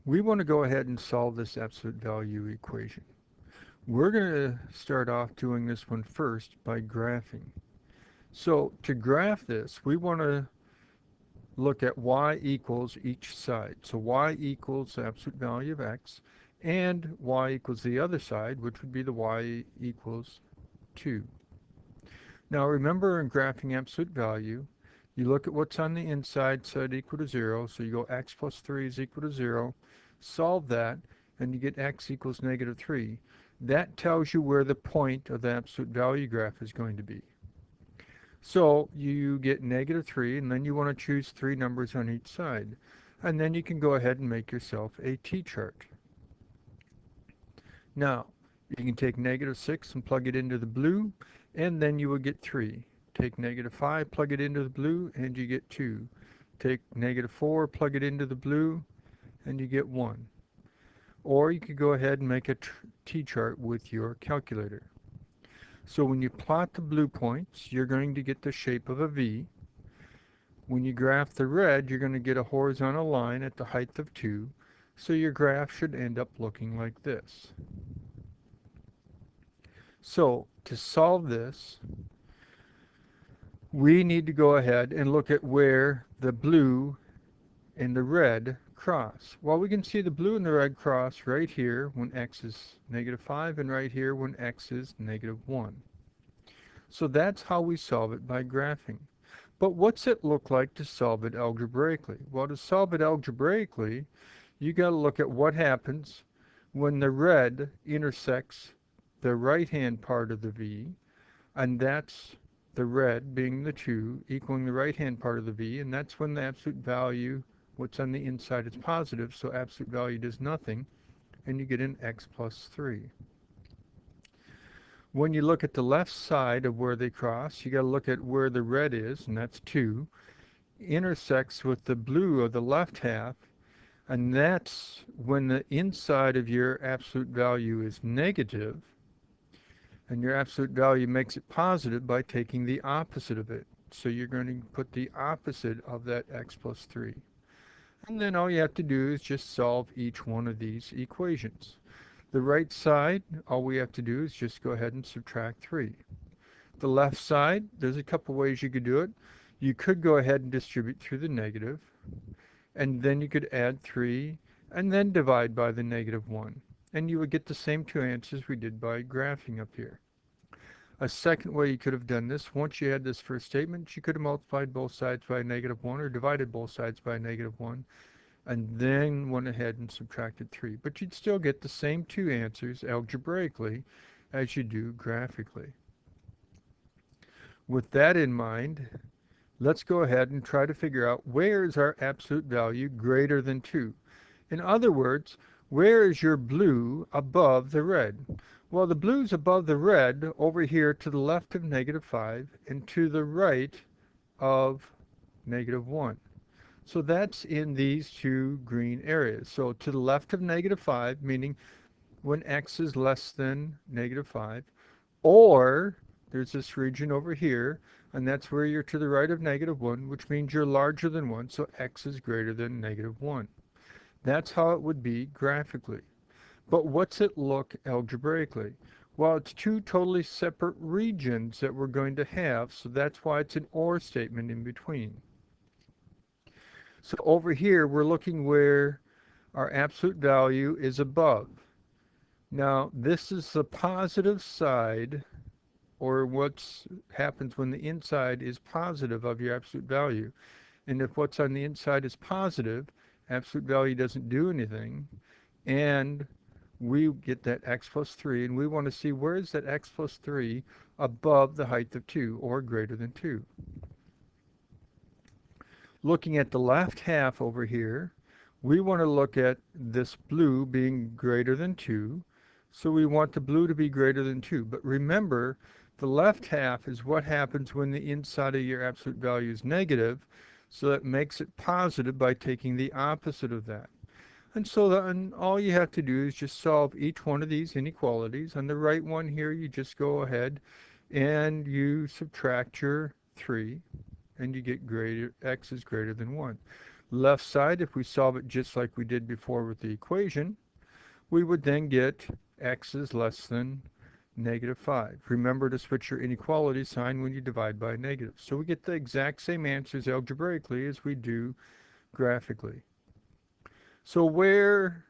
we want to go ahead and solve this absolute value equation. We're going to start off doing this one first by graphing. So to graph this, we want to look at y equals each side. So y equals the absolute value of x, and y equals the other side, which would be the y equals 2. Now remember, in graphing absolute value, you look at what's on the inside side equal to 0, so you go x plus 3 is equal to 0, solve that, and you get x equals negative 3. That tells you where the point of the absolute value graph is going to be. So you get negative 3, and then you want to choose 3 numbers on each side. And then you can go ahead and make yourself a t-chart. Now, you can take negative 6 and plug it into the blue, and then you will get 3. Take negative 5, plug it into the blue, and you get 2. Take negative 4, plug it into the blue, and you get 1. Or you could go ahead and make a t-chart with your calculator. So when you plot the blue points, you're going to get the shape of a V. When you graph the red, you're going to get a horizontal line at the height of 2. So your graph should end up looking like this. So to solve this, we need to go ahead and look at where the blue and the red cross. Well, we can see the blue and the red cross right here when x is negative 5, and right here when x is negative 1. So that's how we solve it by graphing. But what's it look like to solve it algebraically? Well, to solve it algebraically, you got to look at what happens when the red intersects the right-hand part of the V, and that's the red being the 2 equaling the right-hand part of the V, and that's when the absolute value, what's on the inside, is positive, so absolute value does nothing, and you get an x plus 3. When you look at the left side of where they cross, you got to look at where the red is, and that's 2, intersects with the blue of the left half, and that's when the inside of your absolute value is negative, and your absolute value makes it positive by taking the opposite of it. So you're going to put the opposite of that x plus 3. And then all you have to do is just solve each one of these equations. The right side, all we have to do is just go ahead and subtract 3. The left side, there's a couple ways you could do it. You could go ahead and distribute through the negative, and then you could add 3, and then divide by the negative 1. And you would get the same 2 answers we did by graphing up here. A second way you could have done this, once you had this first statement, you could have multiplied both sides by negative 1 or divided both sides by negative 1, and then went ahead and subtracted 3. But you'd still get the same 2 answers algebraically as you do graphically. With that in mind, let's go ahead and try to figure out where is our absolute value greater than 2. In other words, where is your blue above the red? Well, the blue's above the red over here to the left of negative 5 and to the right of negative 1. So that's in these 2 green areas. So to the left of negative 5, meaning when x is less than negative 5, or there's this region over here, and that's where you're to the right of negative 1, which means you're larger than 1, so x is greater than negative 1. That's how it would be graphically. But what's it look algebraically? Well, it's 2 totally separate regions that we're going to have, so that's why it's an or statement in between. So over here, we're looking where our absolute value is above. Now, this is the positive side, or what happens when the inside is positive of your absolute value. And if what's on the inside is positive, absolute value doesn't do anything, and we get that x plus 3, and we want to see where is that x plus 3 above the height of 2, or greater than 2. Looking at the left half over here, we want to look at this blue being greater than 2, so we want the blue to be greater than 2. But remember, the left half is what happens when the inside of your absolute value is negative, so that makes it positive by taking the opposite of that. And so then all you have to do is just solve each one of these inequalities. On the right one here, you just go ahead and you subtract your 3, and you get x is greater than 1. Left side, if we solve it just like we did before with the equation, we would then get x is less than -5. Remember to switch your inequality sign when you divide by a negative. So we get the exact same answers algebraically as we do graphically. So where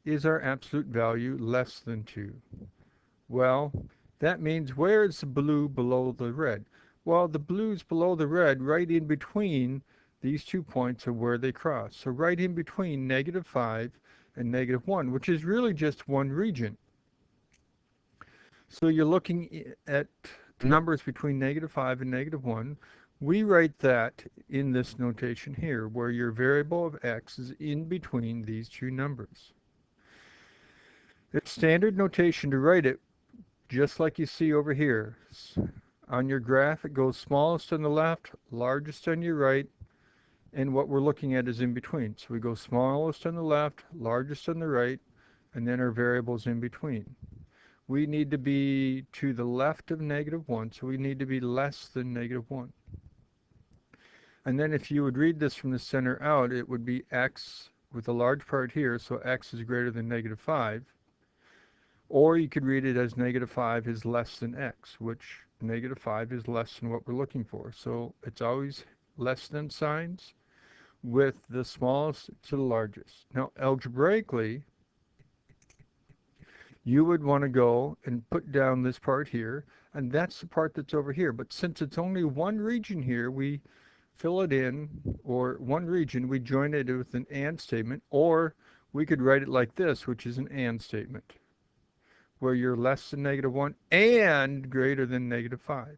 is our absolute value less than 2? Well, that means where is the blue below the red? Well, the blue's below the red right in between these 2 points are where they cross. So right in between -5 and -1, which is really just one region. So you're looking at the numbers between -5 and -1. We write that in this notation here, where your variable of x is in between these two numbers. It's standard notation to write it just like you see over here. On your graph, it goes smallest on the left, largest on your right, and what we're looking at is in between. So we go smallest on the left, largest on the right, and then our variables in between. We need to be to the left of -1, so we need to be less than -1. And then if you would read this from the center out, it would be x with a large part here, so x is greater than -5. Or you could read it as -5 is less than x, which -5 is less than what we're looking for. So it's always less than signs with the smallest to the largest. Now, algebraically, you would want to go and put down this part here, and that's the part that's over here. But since it's only one region here, we fill it in, or one region, we join it with an and statement, or we could write it like this, which is an and statement, where you're less than -1 and greater than -5.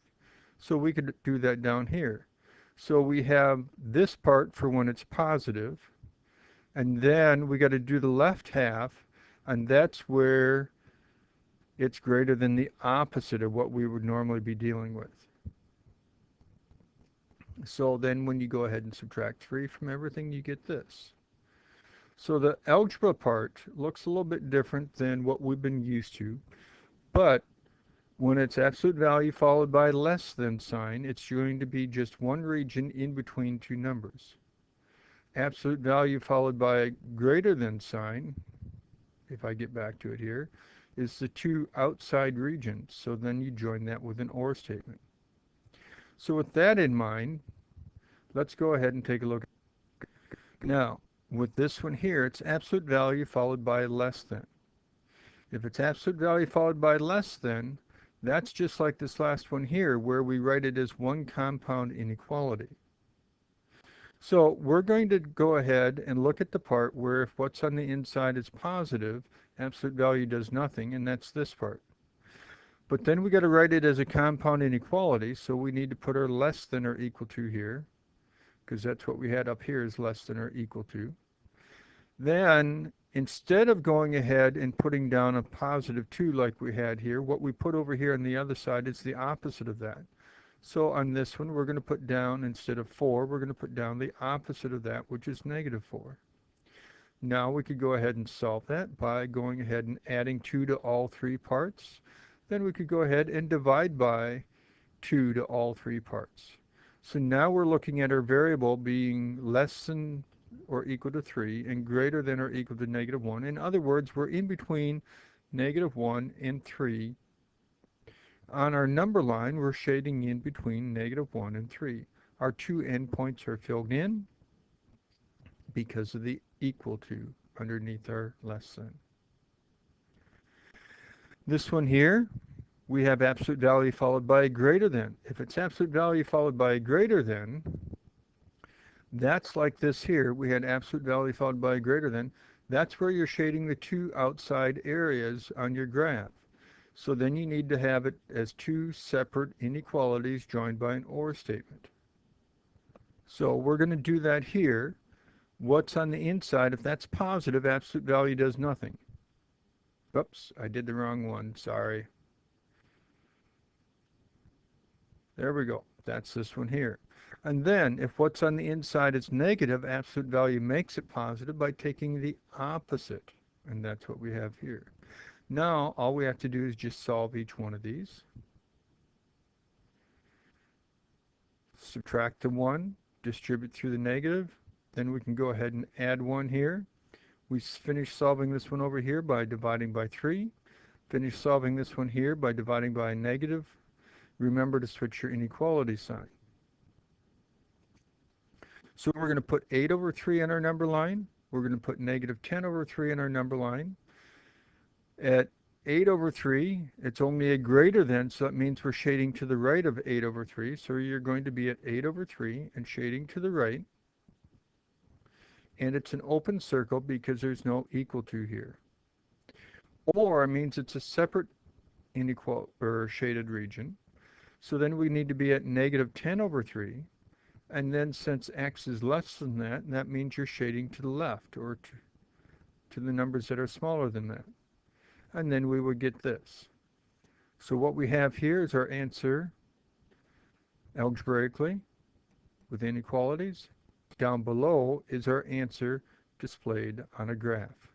So we could do that down here. So we have this part for when it's positive, and then we got to do the left half, and that's where it's greater than the opposite of what we would normally be dealing with. So then when you go ahead and subtract 3 from everything, you get this. So the algebra part looks a little bit different than what we've been used to, but when it's absolute value followed by less than sign, it's going to be just one region in between two numbers. Absolute value followed by greater than sign, if I get back to it here, is the two outside regions. So then you join that with an or statement. So with that in mind, let's go ahead and take a look. Now, with this one here, it's absolute value followed by less than. If it's absolute value followed by less than, that's just like this last one here, where we write it as one compound inequality. So we're going to go ahead and look at the part where if what's on the inside is positive, absolute value does nothing, and that's this part. But then we got to write it as a compound inequality, so we need to put our less than or equal to here, because that's what we had up here is less than or equal to. Then, instead of going ahead and putting down a +2 like we had here, what we put over here on the other side is the opposite of that. So on this one, we're going to put down, instead of 4, we're going to put down the opposite of that, which is -4. Now we could go ahead and solve that by going ahead and adding 2 to all three parts. Then we could go ahead and divide by 2 to all three parts. So now we're looking at our variable being less than or equal to 3 and greater than or equal to -1. In other words, we're in between -1 and 3. On our number line, we're shading in between -1 and 3. Our two endpoints are filled in because of the equal to underneath our less than. This one here, we have absolute value followed by a greater than. If it's absolute value followed by a greater than, that's like this here. We had absolute value followed by a greater than. That's where you're shading the two outside areas on your graph. So then you need to have it as two separate inequalities joined by an or statement. So we're going to do that here. What's on the inside? If that's positive, absolute value does nothing. Oops, I did the wrong one. Sorry. There we go. That's this one here. And then if what's on the inside is negative, absolute value makes it positive by taking the opposite. And that's what we have here. Now, all we have to do is just solve each one of these. Subtract the 1, distribute through the negative, Then we can go ahead and add 1 here. We finish solving this one over here by dividing by 3. Finish solving this one here by dividing by a negative. Remember to switch your inequality sign. So we're going to put 8 over 3 on our number line. We're going to put negative 10 over 3 on our number line. At 8 over 3, it's only a greater than, so that means we're shading to the right of 8 over 3. So you're going to be at 8 over 3 and shading to the right. And it's an open circle because there's no equal to here. Or means it's a separate inequal or shaded region. So then we need to be at negative 10 over 3. And then since x is less than that means you're shading to the left or to the numbers that are smaller than that. And then we would get this. So what we have here is our answer algebraically with inequalities. Down below is our answer displayed on a graph.